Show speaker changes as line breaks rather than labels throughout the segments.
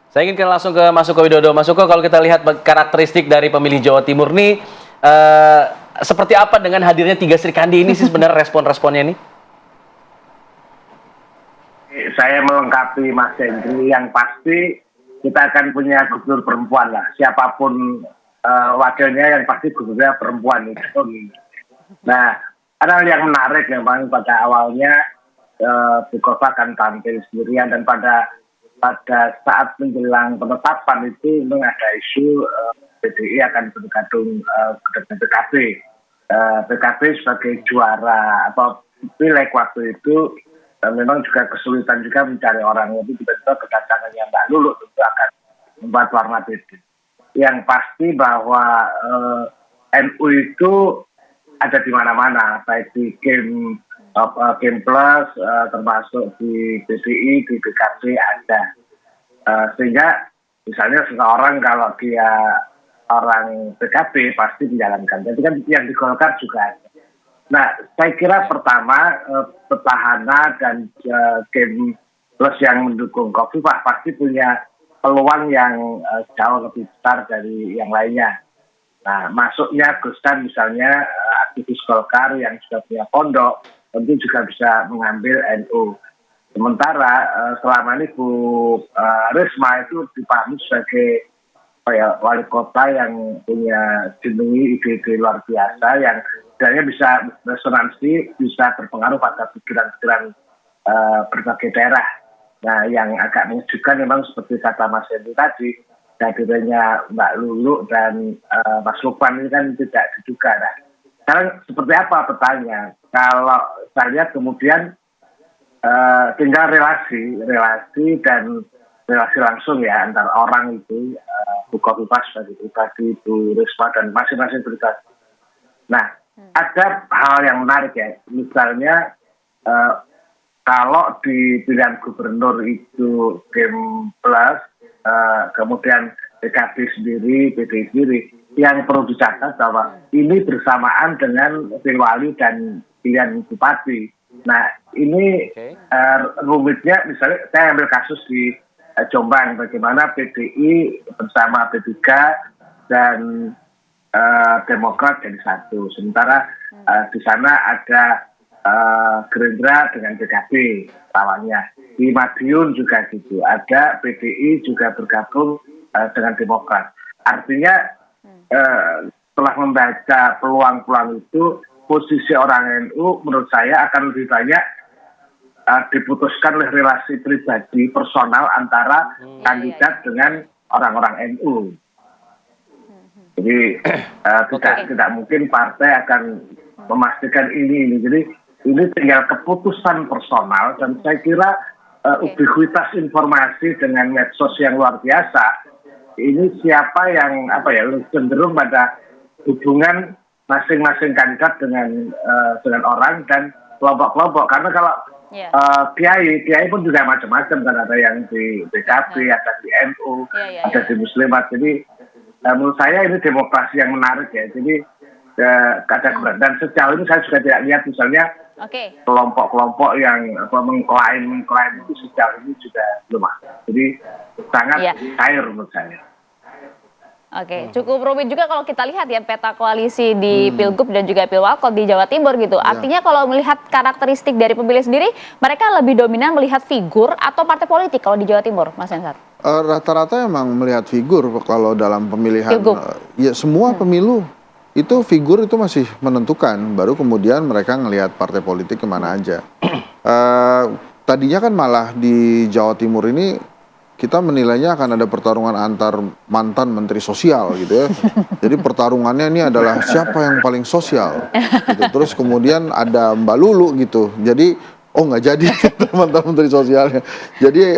Saya ingin langsung ke Mas Suko Widodo. Mas Suko, kalau kita lihat karakteristik dari pemilih Jawa Timur nih, seperti apa dengan hadirnya 3 Sri Kandi ini sih sebenarnya respon-responnya nih?
Saya melengkapi Mas Hendri, yang pasti kita akan punya gubernur perempuan lah. Siapapun wakilnya, yang pasti gubernurnya perempuan itu. Nah, ada hal yang menarik memang pada awalnya Bu Kofa akan tampil sendirian, dan pada saat menjelang penetapan itu memang ada isu PDI akan bergabung dengan PKB. PKB sebagai juara atau pileg waktu itu memang juga kesulitan juga mencari orang, lebih tiba-tiba kedatangannya Mbak Lulu tentu akan membuat warna beda. Yang pasti bahwa NU itu ada di mana-mana, baik di Game Plus, termasuk di BDI, di PKB ada. Sehingga misalnya seseorang kalau dia orang PKB pasti dijalankan. Jadi kan yang di Golkar juga ada. Nah, saya kira pertama petahana dan Game Plus yang mendukung Khofifah pasti punya peluang yang jauh lebih besar dari yang lainnya. Nah, masuknya Gus Dan misalnya aktivis Golkar yang sudah punya pondok, tentu juga bisa mengambil NU. Sementara selama ini Bu Risma itu dipahami sebagai wali kota yang punya jenuhi ide-ide luar biasa, yang sebenarnya bisa resonansi, bisa berpengaruh pada pikiran-pikiran berbagai daerah. Nah, yang agak mengejutkan memang seperti kata Mas Hendy tadi, hadirnya Mbak Lulu dan Mas Lukman ini kan tidak diduga. Nah, sekarang seperti apa petanya? Kalau saya lihat kemudian tinggal relasi dan relasi langsung ya antar orang itu, Bu Khofifah sebagai pribadi, Bu Risma dan masing-masing pribadi. Nah, ada hal yang menarik ya, misalnya kalau di pilihan gubernur itu Game Plus, kemudian PKB sendiri, PDI sendiri, yang perlu dicatat bahwa ini bersamaan dengan Pilwali dan pilihan bupati. Nah, ini rumitnya, misalnya saya ambil kasus di Jombang, bagaimana PDI bersama P3 dan Demokrat jadi satu. Sementara di sana ada Gerindra dengan PKB lawannya. Di Madiun juga gitu. Ada PDI juga bergabung dengan Demokrat. Artinya setelah membaca peluang-peluang itu, posisi orang NU menurut saya akan lebih banyak diputuskan oleh relasi pribadi personal antara kandidat dengan orang-orang NU. Jadi tidak mungkin partai akan memastikan ini. Jadi ini tinggal keputusan personal, dan saya kira ubiquitas informasi dengan medsos yang luar biasa. Ini siapa yang cenderung pada hubungan masing-masing kandidat dengan orang dan kelompok-kelompok. Karena kalau kiai pun juga macam-macam, kan ada yang di PKB, ada di NU, ada di Muslimat. Jadi menurut saya ini demokrasi yang menarik ya. Jadi ada keberadaan. Dan sejauh ini saya juga tidak lihat misalnya kelompok-kelompok yang mengklaim itu sejauh ini juga belum ada. Jadi sangat cair menurut saya.
Oke, cukup rumit juga kalau kita lihat ya peta koalisi di Pilgub dan juga Pilwalkot di Jawa Timur gitu. Artinya kalau melihat karakteristik dari pemilih sendiri, mereka lebih dominan melihat figur atau partai politik kalau di Jawa Timur, Mas Hensat?
Rata-rata emang melihat figur kalau dalam pemilihan.
Pilgub.
Ya semua pemilu itu figur itu masih menentukan. Baru kemudian mereka ngelihat partai politik kemana aja. Tadinya kan malah di Jawa Timur ini kita menilainya akan ada pertarungan antar mantan menteri sosial gitu ya. Jadi pertarungannya ini adalah siapa yang paling sosial gitu. Terus kemudian ada Mbak Lulu gitu. Jadi nggak jadi mantan menteri sosialnya. Jadi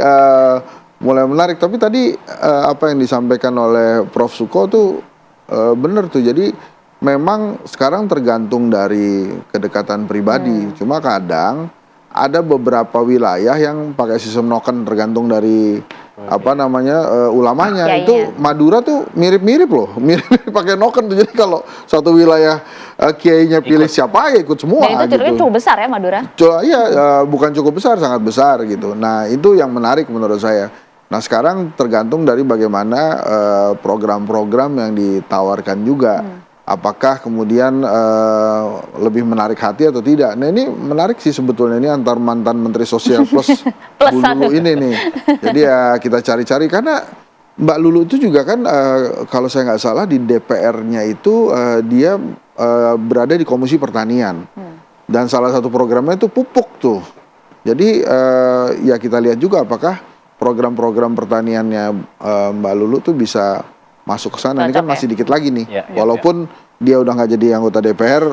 mulai menarik. Tapi tadi apa yang disampaikan oleh Prof. Suko tuh benar tuh. Jadi memang sekarang tergantung dari kedekatan pribadi. Cuma kadang ada beberapa wilayah yang pakai sistem noken, tergantung dari ulamanya. Itu Madura tuh mirip-mirip loh, mirip-mirip pakai noken tuh. Jadi kalau satu wilayah kiainya pilih siapa ya ikut semua.
Dan itu ceruknya cukup besar ya Madura?
Bukan cukup besar, sangat besar gitu. Nah itu yang menarik menurut saya. Nah sekarang tergantung dari bagaimana program-program yang ditawarkan juga. Apakah kemudian lebih menarik hati atau tidak? Nah ini menarik sih sebetulnya, ini antar mantan Menteri Sosial plus
Plus
Bu Lulu ini nih. Jadi ya kita cari-cari, karena Mbak Lulu itu juga kan kalau saya nggak salah di DPR-nya itu dia berada di Komisi Pertanian. Dan salah satu programnya itu pupuk tuh. Jadi ya kita lihat juga apakah program-program pertaniannya Mbak Lulu tuh bisa masuk ke sana. Ini kan masih dikit lagi nih. Walaupun dia udah nggak jadi anggota DPR,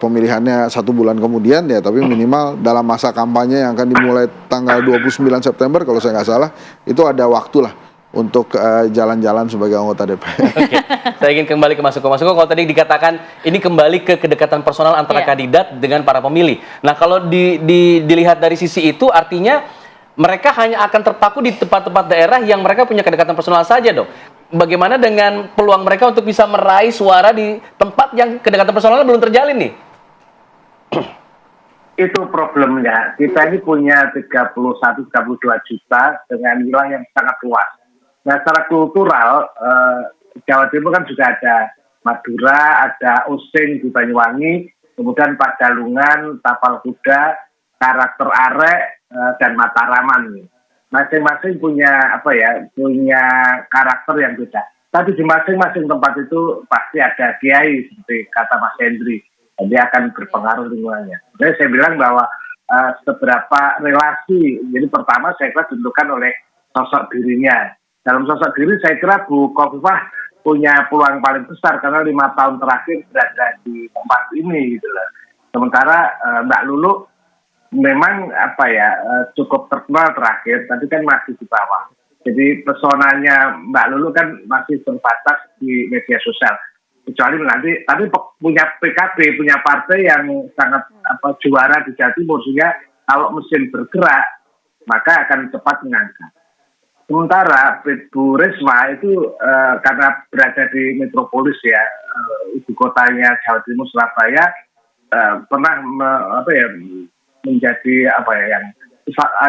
pemilihannya 1 bulan kemudian ya, tapi minimal dalam masa kampanye yang akan dimulai tanggal 29 September kalau saya nggak salah, itu ada waktu lah untuk jalan-jalan sebagai anggota DPR.
Oke, saya ingin kembali ke Mas Suko. Mas Suko, kalau tadi dikatakan ini kembali ke kedekatan personal antara kandidat dengan para pemilih. Nah, kalau dilihat dari sisi itu, artinya mereka hanya akan terpaku di tempat-tempat daerah yang mereka punya kedekatan personal saja dong. Bagaimana dengan peluang mereka untuk bisa meraih suara di tempat yang kedekatan personalnya belum terjalin nih?
Itu problemnya. Kita ini punya 31-32 juta dengan wilayah yang sangat luas. Nah, secara kultural, Jawa Timur kan juga ada Madura, ada Osing di Banyuwangi, kemudian Padalungan, Tapal Kuda, karakter Arek, dan Mataraman. Masing-masing punya punya karakter yang beda. Tapi di masing-masing tempat itu pasti ada kiai, seperti kata Mas Hendri. Dia akan berpengaruh lingkungannya. Jadi saya bilang bahwa seberapa relasi, jadi pertama saya kira ditentukan oleh sosok dirinya. Dalam sosok diri saya kira Bu Khofifah punya peluang paling besar karena 5 tahun terakhir berada di tempat ini gitu loh. Sementara Mbak Lulu memang cukup terkenal terakhir, tapi kan masih di bawah. Jadi pesonanya Mbak Lulu kan masih terbatas di media sosial. Kecuali nanti, tapi punya PKB, punya partai yang sangat juara di Jawa Timur, sehingga kalau mesin bergerak maka akan cepat mengangkat. Sementara Bu Risma itu karena berada di metropolis ya, ibu kotanya Jawa Timur Surabaya, pernah menjadi yang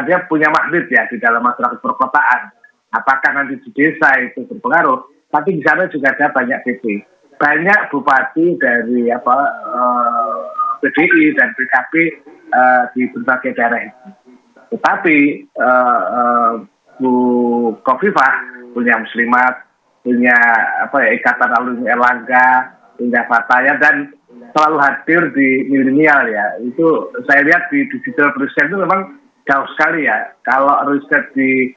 dia punya magnet ya di dalam masyarakat perkotaan. Apakah nanti di desa itu berpengaruh? Tapi di sana juga ada banyak PP, banyak bupati dari PDI dan PKB di berbagai daerah itu. Tetapi Bu Khofifah punya Muslimat, punya Ikatan Alumni Erlangga, punya Fataya, dan selalu hadir di milenial ya. Itu saya lihat di digital presiden itu memang jauh sekali ya. Kalau riset di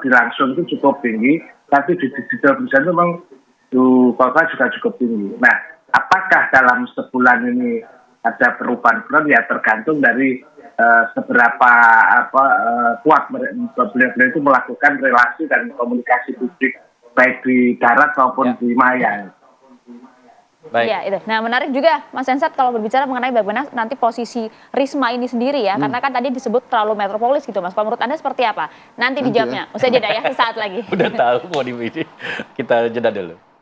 langsung itu cukup tinggi, tapi di digital presiden itu memang Bu Khofifah juga cukup tinggi. Nah, apakah dalam sebulan ini ada perubahan? Ya tergantung dari seberapa kuat beliau itu melakukan relasi dan komunikasi publik baik di darat maupun di maya.
Baik.
Ya, itu. Nah, menarik juga Mas Hensat kalau berbicara mengenai bagaimana nanti posisi Risma ini sendiri ya, karena kan tadi disebut terlalu metropolis gitu Mas. Kalau menurut Anda seperti apa? Nanti dijawabnya. Usai jeda ya, sesaat lagi.
Udah tahu mau dipilih. Kita jeda dulu.